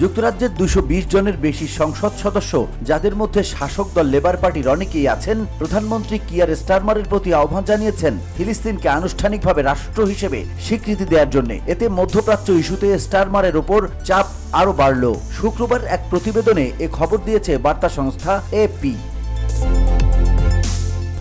যুক্তরাজ্যের 220 জনের বেশি সংসদ সদস্য, যাদের মধ্যে শাসক দল লেবার পার্টির অনেকেই আছেন, প্রধানমন্ত্রী কিয়ার স্টারমারের প্রতি আহ্বান জানিয়েছেন ফিলিস্তিনকে আনুষ্ঠানিকভাবে রাষ্ট্র হিসেবে স্বীকৃতি দেওয়ার জন্য। এতে মধ্যপ্রাচ্য ইস্যুতে স্টারমারের ওপর চাপ আরও বাড়ল। শুক্রবার এক প্রতিবেদনে এ খবর দিয়েছে বার্তা সংস্থা এএফপি।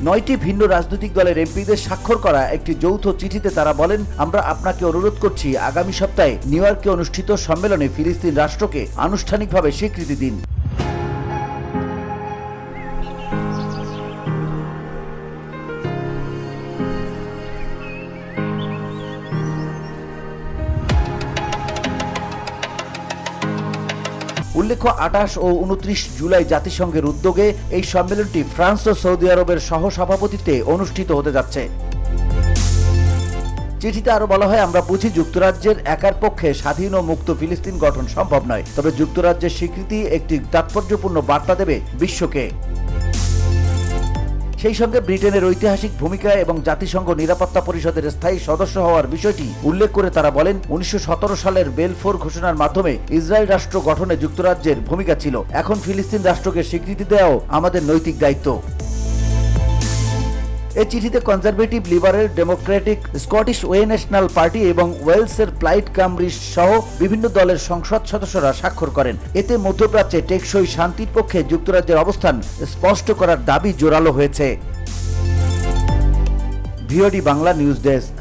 9টি ভিন্ন রাজনৈতিক দলের এমপিদের স্বাক্ষর করা একটি যৌথ চিঠিতে তারা বলেন, আমরা আপনাকে অনুরোধ করছি আগামী সপ্তাহে নিউ ইয়র্কে অনুষ্ঠিত সম্মেলনে ফিলিস্তিন রাষ্ট্রকে আনুষ্ঠানিকভাবে স্বীকৃতি দিন। উল্লেখ্য 28 ও 29 জুলাই জাতিসংঘের উদ্যোগে এই সম্মেলনটি ফ্রান্স ও সৌদি আরবের সহসভাপতিত্বে অনুষ্ঠিত হতে যাচ্ছে। চিঠিতে আরো বলা হয়, আমরা বুঝি যুক্তরাজ্যের একার পক্ষে স্বাধীন ও মুক্ত ফিলিস্তিন গঠন সম্ভব নয়, তবে যুক্তরাজ্যের স্বীকৃতি একটি তাৎপর্যপূর্ণ বার্তা দেবে বিশ্বকে। সেই সঙ্গে ব্রিটেনের ঐতিহাসিক ভূমিকা এবং জাতিসংঘ নিরাপত্তা পরিষদের স্থায়ী সদস্য হওয়ার বিষয়টি উল্লেখ করে তারা বলেন, 1917 সালের বেলফোর ঘোষণার মাধ্যমে ইসরায়েল রাষ্ট্র গঠনে যুক্তরাজ্যের ভূমিকা ছিল। এখন ফিলিস্তিন রাষ্ট্রকে স্বীকৃতি দেওয়াও আমাদের নৈতিক দায়িত্ব। এই চিঠিতে conservative, liberal, Democratic, Scottish way national party এবং ওয়েলসের প্লাইড কামব্রিজ সহ বিভিন্ন দলের সংসদ সদস্যরা স্বাক্ষর করেন। এতে মধ্যপ্রাচ্যে টেকসই শান্তির পক্ষে যুক্তরাজ্যের অবস্থান স্পষ্ট করার দাবি জোরালো হয়েছে। VOD Bangla news desk.